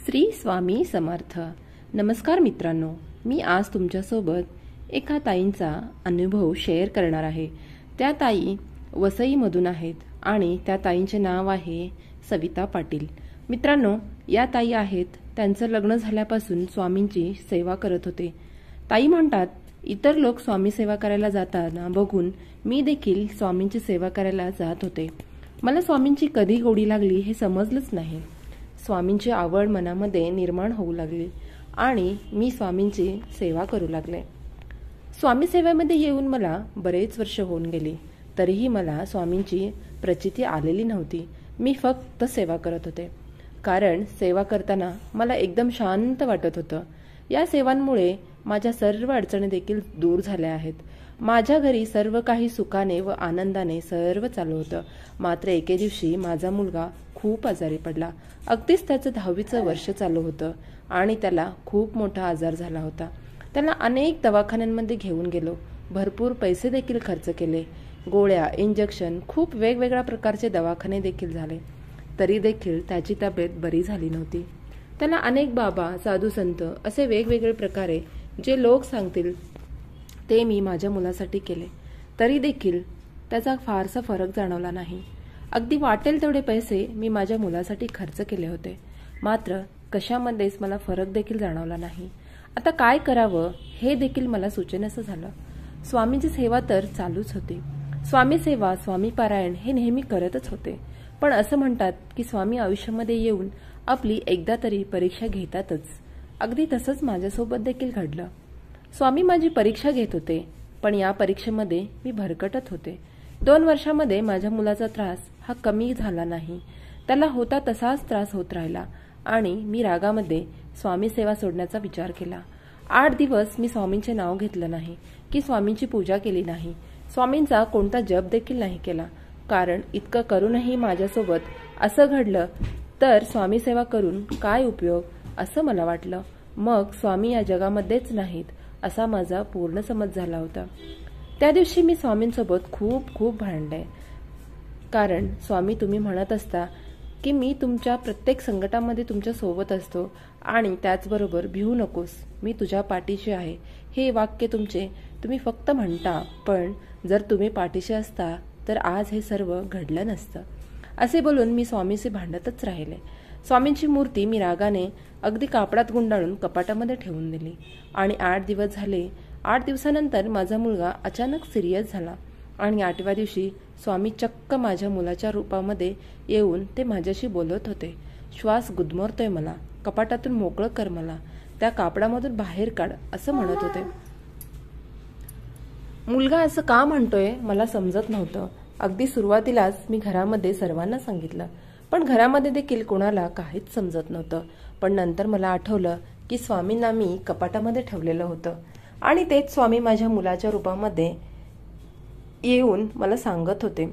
श्री स्वामी समर्थ. नमस्कार मित्रांनो, मी आज तुमच्यासोबत एका ताईंचा अनुभव शेअर करणार आहे. त्या ताई वसईमधून आहेत आणि त्या ताईंचे नाव आहे सविता पाटील. मित्रांनो, या ताई आहेत, त्यांचं लग्न झाल्यापासून स्वामींची सेवा करत होते. ताई म्हणतात, इतर लोक स्वामी सेवा करायला जाताना बघून मी देखील स्वामींची सेवा करायला जात होते. मला स्वामींची कधी गोडी लागली हे समजलंच नाही. स्वामींची आवड मनामध्ये निर्माण होऊ लागली आणि मी स्वामींची सेवा करू लागले. स्वामी सेवेमध्ये येऊन मला बरेच वर्ष होऊन गेली, तरीही मला स्वामींची प्रचिती आलेली नव्हती. मी फक्त सेवा करत होते, कारण सेवा करताना मला एकदम शांत वाटत होतं. या सेवांमुळे माझ्या सर्व अडचणी देखील दूर झाल्या आहेत. माझ्या घरी सर्व काही सुखाने व आनंदाने सर्व चालू होतं. मात्र एके दिवशी माझा मुलगा खूप आजारी पडला. अगदीच त्याचं 10वीचं वर्ष चालू होतं आणि त्याला खूप मोठा आजार झाला होता. त्याला अनेक दवाखान्यांमध्ये घेऊन गेलो. भरपूर पैसे देखील खर्च केले. गोळ्या, इंजेक्शन, खूप वेगवेगळ्या प्रकारचे दवाखाने देखील झाले, तरी देखील त्याची तब्येत बरी झाली नव्हती. त्याला अनेक बाबा, साधू संत असे वेगवेगळे प्रकारे जे लोक सांगतील ते मी माझ्या मुलासाठी केले, तरी देखील त्याचा फारसा फरक जाणवला नाही. अगदी वाटेल तेवढे पैसे मी माझ्या मुलासाठी खर्च केले होते, मात्र कशामध्येच मला फरक देखील जाणवला नाही. आता काय करावं हे देखील मला सुचेनासं झालं. स्वामींची सेवा तर चालूच होती. स्वामी सेवा, स्वामी पारायण हे नेहमी करतच होते. पण असं म्हणतात की स्वामी आयुष्यामध्ये येऊन आपली एकदा तरी परीक्षा घेतातच. अगदी तसंच माझ्यासोबत देखील घडलं. स्वामी माझी परीक्षा घेत होते, पण या परीक्षेमध्ये मी भरकटत होते. 2 वर्षामध्ये माझ्या मुलाचा त्रास हा कमी झाला नाही. त्याला होता तसाच त्रास होत राहिला आणि मी रागामध्ये स्वामी सेवा सोडण्याचा विचार केला. 8 दिवस मी स्वामींचे नाव घेतलं नाही, की स्वामींची पूजा केली नाही, स्वामींचा कोणता जप देखील नाही केला. कारण इतकं करूनही माझ्यासोबत असं घडलं तर स्वामी सेवा करून काय उपयोग असं मला वाटलं. मग स्वामी या जगामध्येच नाहीत असा माझा पूर्ण समज झाला होता. त्या दिवशी मी स्वामींसोबत खूप भांडले. कारण स्वामी, तुम्ही म्हणत असता की मी तुमच्या प्रत्येक संकटामध्ये तुमच्या सोबत असतो आणि त्याचबरोबर भिवू नकोस, मी तुझ्या पाठीशी आहे. हे वाक्य तुम्ही फक्त म्हणता, पण जर तुम्ही पाठीशी असता तर आज हे सर्व घडलं नसतं. असे बोलून मी स्वामीशी भांडतच राहिले. स्वामींची मूर्ती मी रागाने अगदी कापडात गुंडाळून कपाटामध्ये ठेवून दिली आणि 8 दिवस झाले. 8 दिवसानंतर माझा मुलगा अचानक सिरियस झाला आणि 8व्या दिवशी स्वामी चक्क माझ्या मुलाच्या रूपामध्ये येऊन ते माझ्याशी बोलत होते. श्वास गुदमरतोय मला, कपाटातून मोकळं कर मला, त्या कापडामधून बाहेर काढ असं म्हणत होते. मुलगा असं का म्हणतोय मला समजत नव्हतं. अगदी सुरुवातीलाच मी घरामध्ये सर्वांना सांगितलं, पण घरामध्ये देखील कोणाला काहीच समजत नव्हतं. पण नंतर मला आठवलं की स्वामींना मी कपाटामध्ये ठेवलेलं होतं आणि तेच स्वामी माझ्या मुलाच्या रूपामध्ये येऊन मला सांगत होते.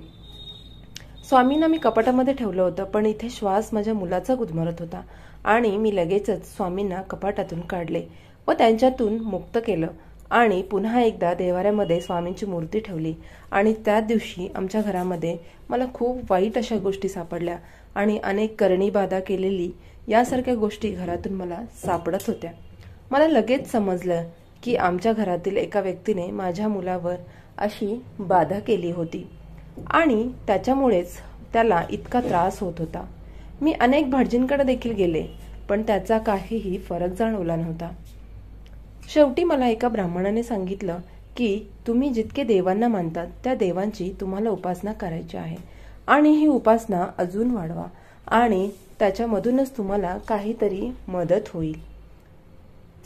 स्वामींना मी कपाटामध्ये ठेवलं होतं, पण इथे श्वास माझ्या मुलाचा गुदमरत होता आणि मी लगेचच स्वामींना कपाटातून काढले व त्यांच्यातून मुक्त केलं आणि पुन्हा एकदा देवाऱ्यामध्ये स्वामींची मूर्ती ठेवली. आणि त्याच दिवशी आमच्या घरामध्ये मला खूप वाईट अशा गोष्टी सापडल्या आणि अनेक करणी बाधा केलेली यासारख्या गोष्टी घरातून मला सापडत होत्या. मला लगेच समजलं की आमच्या घरातील एका व्यक्तीने माझ्या मुलावर अशी बाधा केली होती आणि त्याच्यामुळेच त्याला इतका त्रास होत होता. मी अनेक भटजींकडे देखील गेले, पण त्याचा काहीही फरक जाणवला नव्हता. शेवटी मला एका ब्राह्मणाने सांगितलं की तुम्ही जितके देवांना मानतात त्या देवांची तुम्हाला उपासना करायची आहे आणि ही उपासना अजून वाढवा आणि त्याच्यामधूनच तुम्हाला काहीतरी मदत होईल.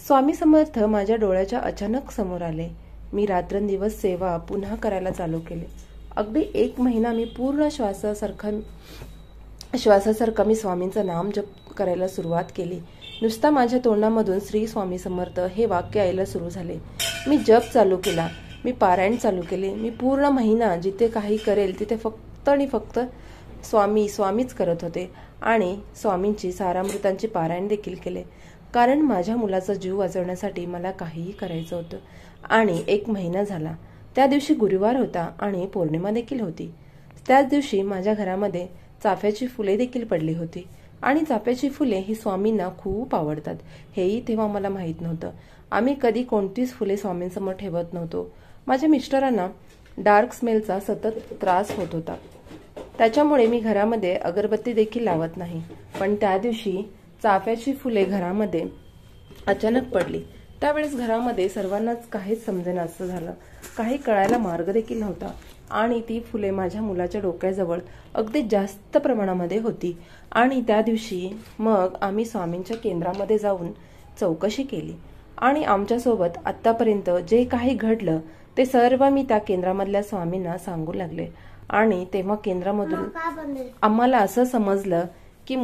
स्वामी समर्थ माझ्या डोळ्याच्या अचानक समोर आले. मी रात्रंदिवस सेवा पुन्हा करायला चालू केले. अगदी 1 महिना मी पूर्ण श्वासासारखा मी स्वामींचं नाम जप करायला सुरुवात केली. नुसता माझ्या तोंडामधून श्री स्वामी समर्थ हे वाक्य यायला सुरू झाले. मी जप चालू केला, मी पारायण चालू केले. मी पूर्ण महिना जिथे काही करेल तिथे फक्त आणि फक्त स्वामीच करत होते आणि स्वामींची सारामृतांची पारायण देखील केले. कारण माझ्या मुलाचा जीव वाचवण्यासाठी मला काहीही करायचं होतं. आणि 1 महिना झाला. त्या दिवशी गुरुवार होता आणि पौर्णिमा देखील होती. त्याच दिवशी माझ्या घरामध्ये चाफ्याची फुले देखील पडली होती आणि चाफ्याची फुले ही स्वामींना खूप आवडतात हेही तेव्हा मला माहीत नव्हतं. आम्ही कधी कोणतीच फुले स्वामींसमोर ठेवत नव्हतो. माझ्या मिस्टरांना डार्क स्मेलचा सतत त्रास होत होता. त्याच्यामुळे मी घरामध्ये अगरबत्ती देखील लावत नाही. पण त्या दिवशी चाफ्याची फुले घरामध्ये अचानक पडली. त्यावेळेस घरामध्ये सर्वांनाच काहीच समजेनासं झालं. काही कळायला मार्ग देखील नव्हता. आणि ती फुले माझ्या मुलाच्या डोक्याजवळ अगदी जास्त प्रमाणामध्ये होती. आणि त्या दिवशी मग आम्ही स्वामींच्या केंद्रामध्ये जाऊन चौकशी केली. आणि आमच्यासोबत आत्तापर्यंत जे काही घडलं ते सर्व मी त्या केंद्रामधल्या स्वामींना सांगू लागले. आणि तेव्हा केंद्रामधून आम्हाला असं समजलं की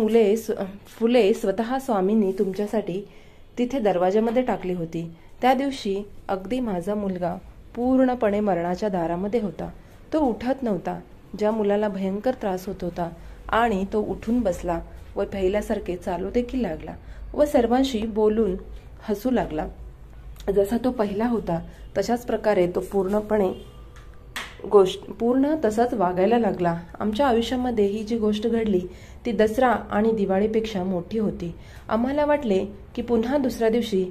फुले स्वतः स्वामींनी तुमच्यासाठी तिथे दरवाजामध्ये टाकली होती. त्या दिवशी अगदी माझा मुलगा पूर्णपणे मरणाच्या दारामध्ये होता. तो उठत नव्हता. ज्या मुलाला भयंकर त्रास होत होता आणि तो उठून बसला व पहिल्यासारखे चालू देखील लागला व सर्वांशी बोलून हसू लागला. जसा तो पहिला होता तशाच प्रकारे तो पूर्ण तसाच वागायला लागला. आमच्या आयुष्यामध्ये ही जी गोष्ट घडली ती दसरा आणि दिवाळीपेक्षा मोठी होती. आम्हाला वाटले की पुन्हा दुसऱ्या दिवशी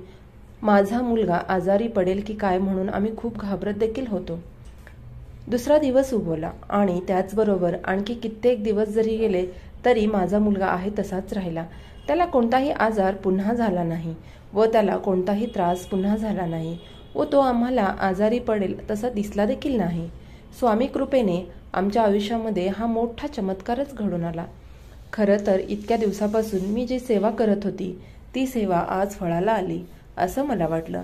माझा मुलगा आजारी पडेल की काय म्हणून आम्ही खूप घाबरत देखील होतो. दुसरा दिवस उगवला आणि त्याचबरोबर आणखी कित्येक दिवस जरी गेले तरी माझा मुलगा आहे तसाच राहिला. त्याला कोणताही आजार पुन्हा झाला नाही व त्याला कोणताही त्रास पुन्हा झाला नाही व तो आम्हाला आजारी पडेल तसा दिसला देखील नाही. स्वामी कृपेने आमच्या आयुष्यामध्ये हा मोठा चमत्कारच घडून आला. खरं तर इतक्या दिवसापासून मी जी सेवा करत होती ती सेवा आज फळाला आली असं मला वाटलं.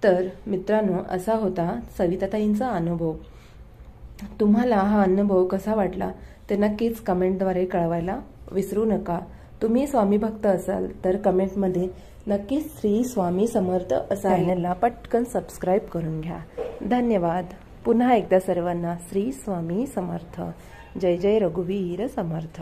तर मित्रांनो, असा होता सविताताईंचा अनुभव. तुम्हाला हा अनुभव कसा वाटला ते नक्कीच कमेंटद्वारे कळवायला विसरू नका. तुम्ही स्वामी भक्त असाल तर कमेंटमध्ये नक्कीच श्री स्वामी समर्थ असा चॅनलला पटकन सबस्क्राईब करून घ्या. धन्यवाद. पुन्हा एकदा सर्वांना श्री स्वामी समर्थ. जय जय रघुवीर समर्थ.